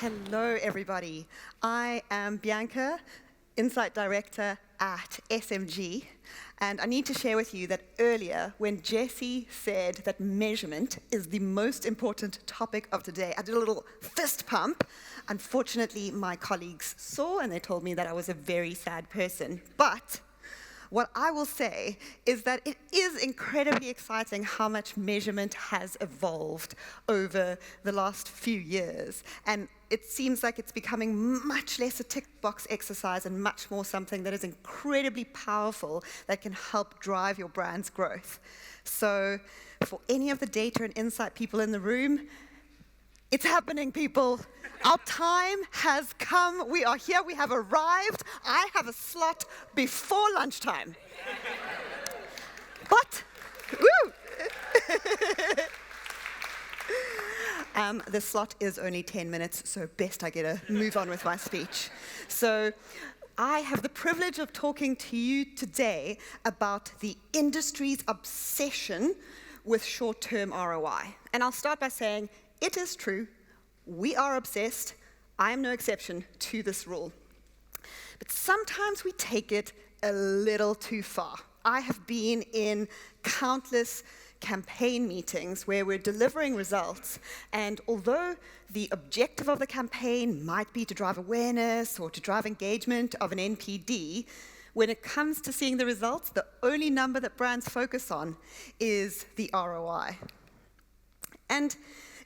Hello, everybody. I am Bianca, Insight Director at SMG, and I need to share with you that earlier, when Jesse said that measurement is the most important topic of today, I did a little fist pump. Unfortunately, my colleagues saw, and they told me that I was a very sad person. But what I will say is that it is incredibly exciting how much measurement has evolved over the last few years. And it seems like it's becoming much less a tick box exercise and much more something that is incredibly powerful that can help drive your brand's growth. So for any of the data and insight people in the room, it's happening, people. Our time has come. We are here. We have arrived. I have a slot before lunchtime. But, woo! The slot is only 10 minutes, so best I get a move on with my speech. So I have the privilege of talking to you today about the industry's obsession with short-term ROI. And I'll start by saying, it is true, we are obsessed. I am no exception to this rule. But sometimes we take it a little too far. I have been in countless campaign meetings where we're delivering results, and although the objective of the campaign might be to drive awareness or to drive engagement of an NPD, when it comes to seeing the results, the only number that brands focus on is the ROI. And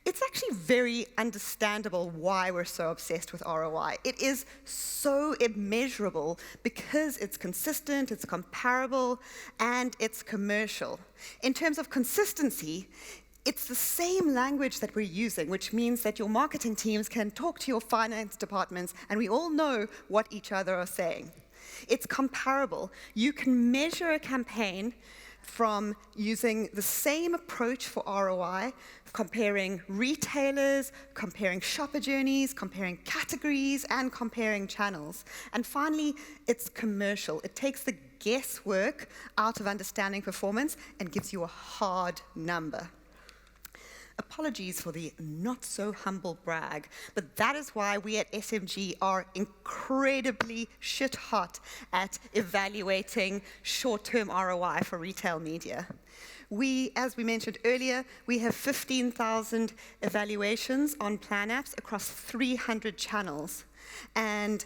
it's actually very understandable why we're so obsessed with ROI. It is so immeasurable because it's consistent, it's comparable, and it's commercial. In terms of consistency, it's the same language that we're using, which means that your marketing teams can talk to your finance departments, and we all know what each other are saying. It's comparable. You can measure a campaign from using the same approach for ROI, comparing retailers, comparing shopper journeys, comparing categories, and comparing channels. And finally, it's commercial. It takes the guesswork out of understanding performance and gives you a hard number. Apologies for the not-so-humble brag, but that is why we at SMG are incredibly shit-hot at evaluating short-term ROI for retail media. As we mentioned earlier, we have 15,000 evaluations on Plan Apps across 300 channels. And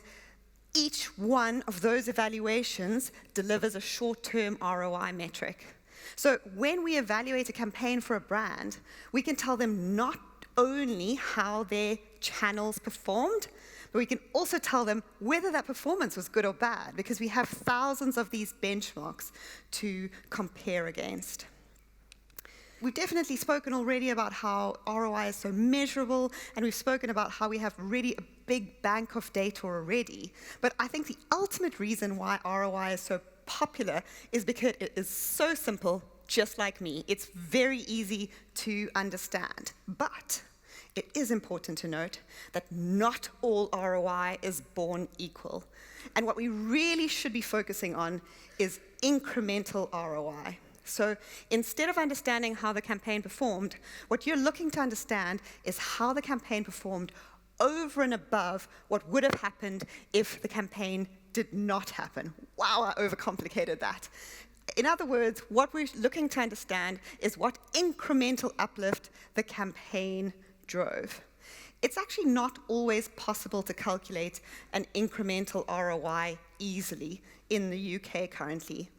each one of those evaluations delivers a short-term ROI metric. So when we evaluate a campaign for a brand, we can tell them not only how their channels performed, but we can also tell them whether that performance was good or bad, because we have thousands of these benchmarks to compare against. We've definitely spoken already about how ROI is so measurable, and we've spoken about how we have really a big bank of data already. But I think the ultimate reason why ROI is so popular is because it is so simple, just like me. It's very easy to understand. But it is important to note that not all ROI is born equal. And what we really should be focusing on is incremental ROI. So instead of understanding how the campaign performed, what you're looking to understand is how the campaign performed over and above what would have happened if the campaign did not happen. Wow, I overcomplicated that. In other words, what we're looking to understand is what incremental uplift the campaign drove. It's actually not always possible to calculate an incremental ROI easily in the UK currently.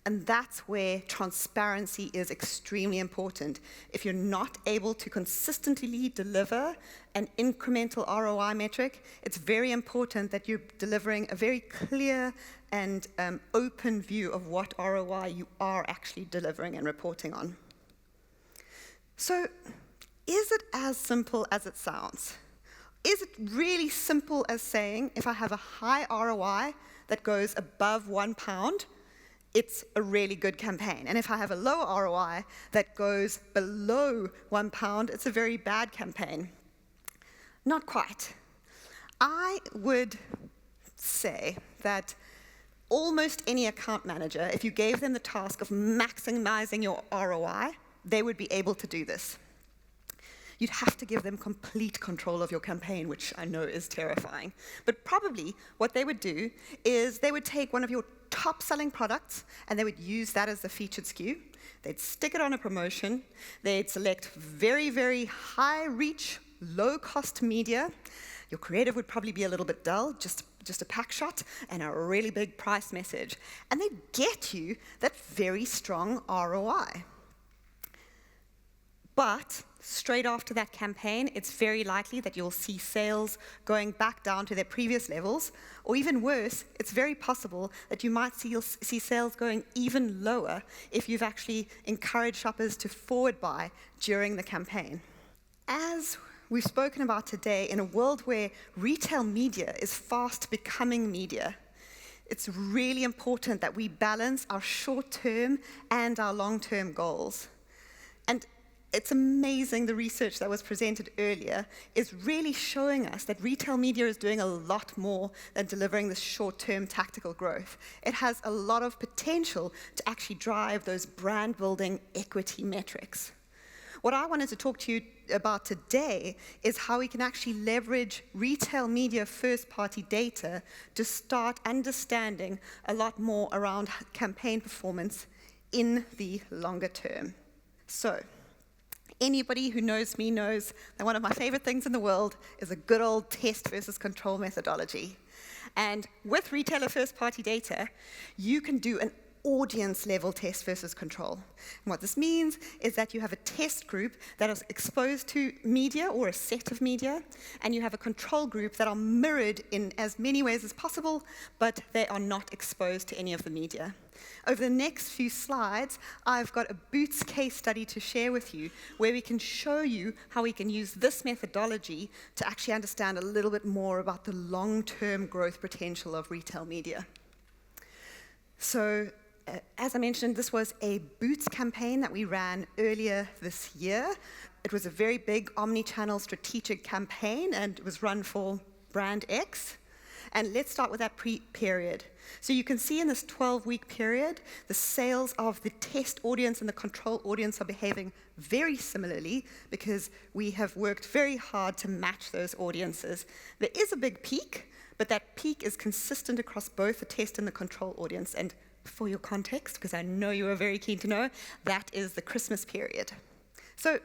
And that's where transparency is extremely important. If you're not able to consistently deliver an incremental ROI metric, it's very important that you're delivering a very clear and open view of what ROI you are actually delivering and reporting on. So, is it as simple as it sounds? Is it really simple as saying, if I have a high ROI that goes above £1, it's a really good campaign. And if I have a lower ROI that goes below £1, it's a very bad campaign? Not quite. I would say that almost any account manager, if you gave them the task of maximizing your ROI, they would be able to do this. you'd have to give them complete control of your campaign, which I know is terrifying. But probably what they would do is they would take one of your top-selling products and they would use that as the featured SKU. They'd stick it on a promotion. They'd select very, very high-reach, low-cost media. Your creative would probably be a little bit dull, just a pack shot and a really big price message. And they'd get you that very strong ROI. But straight after that campaign, it's very likely that you'll see sales going back down to their previous levels, or even worse, it's very possible that you might see sales going even lower if you've actually encouraged shoppers to forward buy during the campaign. As we've spoken about today, in a world where retail media is fast becoming media, it's really important that we balance our short-term and our long-term goals. And it's amazing the research that was presented earlier is really showing us that retail media is doing a lot more than delivering this short-term tactical growth. It has a lot of potential to actually drive those brand-building equity metrics. What I wanted to talk to you about today is how we can actually leverage retail media first-party data to start understanding a lot more around campaign performance in the longer term. So, anybody who knows me knows that one of my favorite things in the world is a good old test versus control methodology. And with retailer first-party data, you can do an audience-level test versus control. And what this means is that you have a test group that is exposed to media or a set of media, and you have a control group that are mirrored in as many ways as possible, but they are not exposed to any of the media. Over the next few slides, I've got a Boots case study to share with you where we can show you how we can use this methodology to actually understand a little bit more about the long-term growth potential of retail media. So, as I mentioned, this was a Boots campaign that we ran earlier this year. It was a very big omni-channel strategic campaign, and it was run for brand X. And let's start with that period. So you can see in this 12-week period, the sales of the test audience and the control audience are behaving very similarly because we have worked very hard to match those audiences. There is a big peak, but that peak is consistent across both the test and the control audience. And for your context, because I know you are very keen to know, that is the Christmas period. So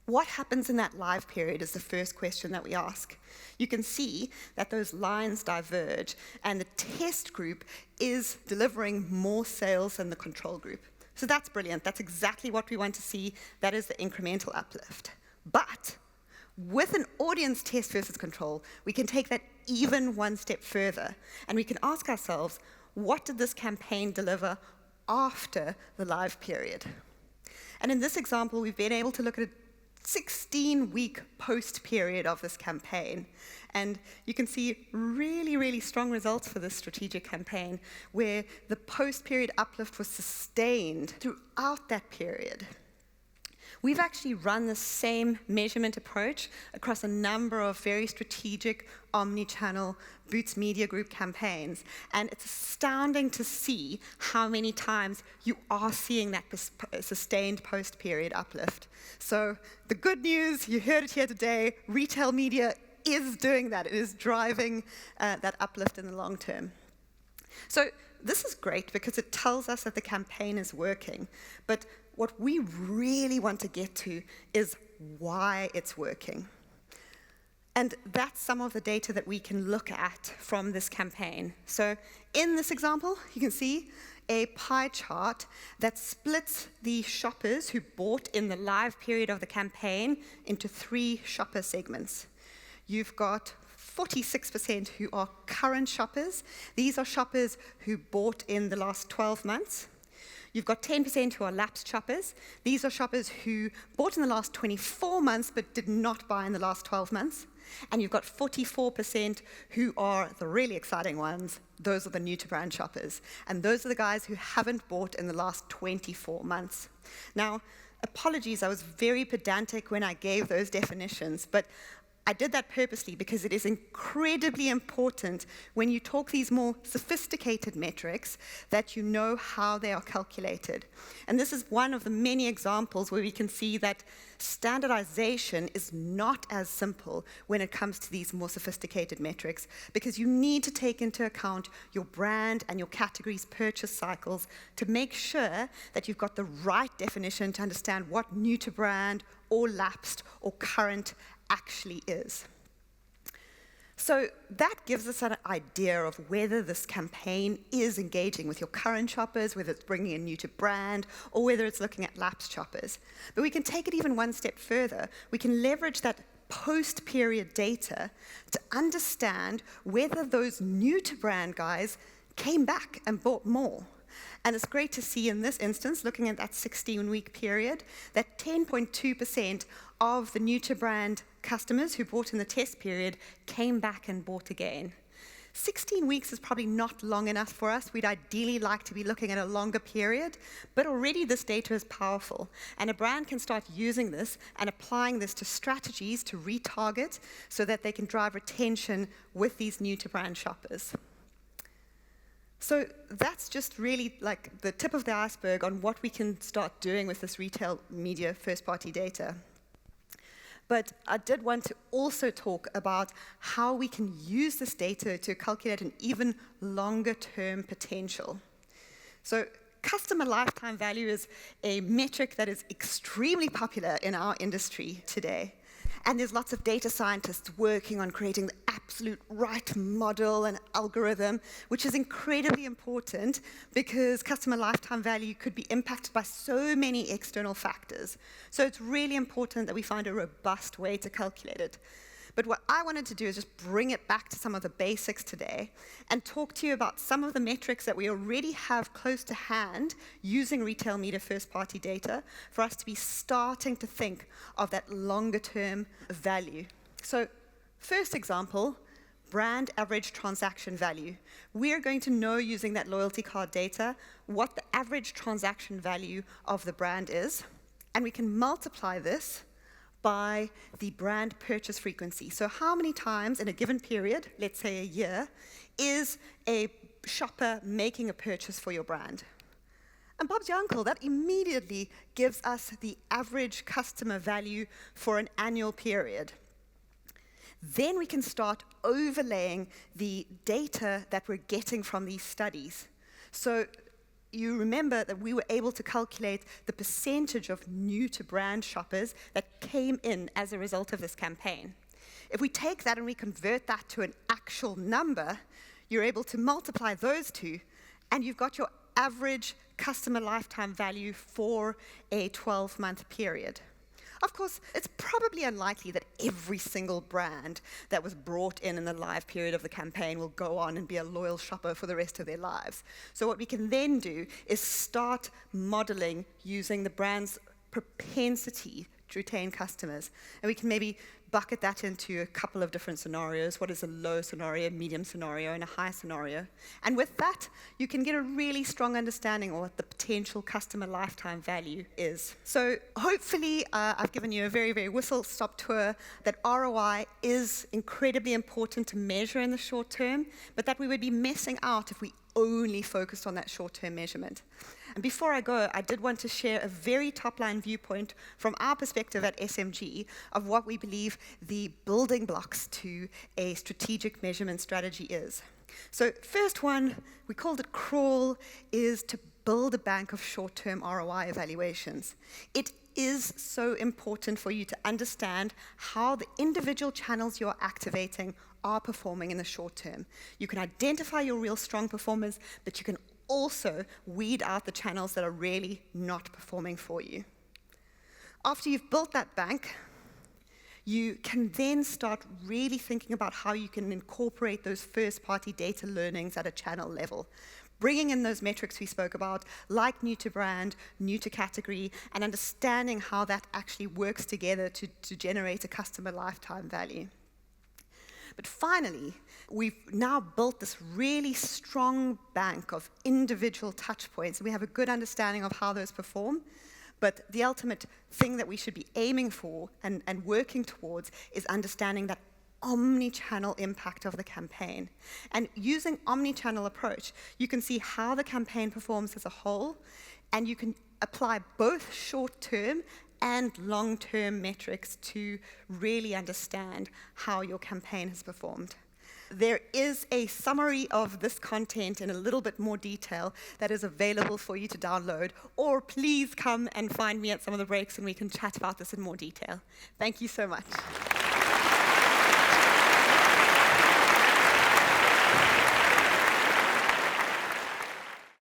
what happens in that live period is the first question that we ask. You can see that those lines diverge, and the test group is delivering more sales than the control group. So that's brilliant. That's exactly what we want to see. That is the incremental uplift. But with an audience test versus control, we can take that even one step further, and we can ask ourselves, what did this campaign deliver after the live period? And in this example, we've been able to look at a 16-week post period of this campaign. And you can see really, really strong results for this strategic campaign where the post-period uplift was sustained throughout that period. We've actually run the same measurement approach across a number of very strategic omni-channel Boots Media Group campaigns, and it's astounding to see how many times you are seeing that sustained post-period uplift. So the good news, you heard it here today, retail media is doing that. It is driving that uplift in the long term. So this is great because it tells us that the campaign is working, but what we really want to get to is why it's working. And that's some of the data that we can look at from this campaign. So in this example, you can see a pie chart that splits the shoppers who bought in the live period of the campaign into 3 shopper segments. You've got 46% who are current shoppers. These are shoppers who bought in the last 12 months. You've got 10% who are lapsed shoppers. These are shoppers who bought in the last 24 months but did not buy in the last 12 months. And you've got 44% who are the really exciting ones. Those are the new-to-brand shoppers. And those are the guys who haven't bought in the last 24 months. Now, apologies, I was very pedantic when I gave those definitions, but I did that purposely because it is incredibly important when you talk these more sophisticated metrics that you know how they are calculated. And this is one of the many examples where we can see that standardization is not as simple when it comes to these more sophisticated metrics, because you need to take into account your brand and your category's purchase cycles to make sure that you've got the right definition to understand what new to brand or lapsed or current actually is. So that gives us an idea of whether this campaign is engaging with your current shoppers, whether it's bringing in new to brand, or whether it's looking at lapsed shoppers. But we can take it even one step further. We can leverage that post-period data to understand whether those new to brand guys came back and bought more. And it's great to see in this instance, looking at that 16-week period, that 10.2% of the new-to-brand customers who bought in the test period came back and bought again. 16 weeks is probably not long enough for us. We'd ideally like to be looking at a longer period, but already this data is powerful, and a brand can start using this and applying this to strategies to retarget so that they can drive retention with these new-to-brand shoppers. So that's just really like the tip of the iceberg on what we can start doing with this retail media first-party data. But I did want to also talk about how we can use this data to calculate an even longer-term potential. So customer lifetime value is a metric that is extremely popular in our industry today. And there's lots of data scientists working on creating the absolute right model and algorithm, which is incredibly important because customer lifetime value could be impacted by so many external factors. So it's really important that we find a robust way to calculate it. But what I wanted to do is just bring it back to some of the basics today and talk to you about some of the metrics that we already have close to hand using retail media first-party data for us to be starting to think of that longer-term value. So first example, brand average transaction value. We're going to know using that loyalty card data what the average transaction value of the brand is, and we can multiply this by the brand purchase frequency. So how many times in a given period, let's say a year, is a shopper making a purchase for your brand? And Bob's your uncle, that immediately gives us the average customer value for an annual period. Then we can start overlaying the data that we're getting from these studies. So you remember that we were able to calculate the percentage of new-to-brand shoppers that came in as a result of this campaign. If we take that and we convert that to an actual number, you're able to multiply those two, and you've got your average customer lifetime value for a 12-month period. Of course, it's probably unlikely that every single brand that was brought in the live period of the campaign will go on and be a loyal shopper for the rest of their lives. So what we can then do is start modeling using the brand's propensity to retain customers. And we can maybe bucket that into a couple of different scenarios. What is a low scenario, medium scenario, and a high scenario? And with that, you can get a really strong understanding of what the potential customer lifetime value is. So hopefully, I've given you a very, very whistle-stop tour that ROI is incredibly important to measure in the short term, but that we would be missing out if we only focused on that short-term measurement. And before I go, I did want to share a very top-line viewpoint from our perspective at SMG of what we believe the building blocks to a strategic measurement strategy is. So first one, we called it crawl, is to build a bank of short-term ROI evaluations. It is so important for you to understand how the individual channels you're activating are performing in the short term. You can identify your real strong performers, but you can also weed out the channels that are really not performing for you. After you've built that bank, you can then start really thinking about how you can incorporate those first-party data learnings at a channel level, bringing in those metrics we spoke about, like new to brand, new to category, and understanding how that actually works together to generate a customer lifetime value. But finally, we've now built this really strong bank of individual touch points, and we have a good understanding of how those perform. But the ultimate thing that we should be aiming for and working towards is understanding that omni-channel impact of the campaign. And using omni-channel approach, you can see how the campaign performs as a whole, and you can apply both short-term and long-term metrics to really understand how your campaign has performed. There is a summary of this content in a little bit more detail that is available for you to download, or please come and find me at some of the breaks and we can chat about this in more detail. Thank you so much.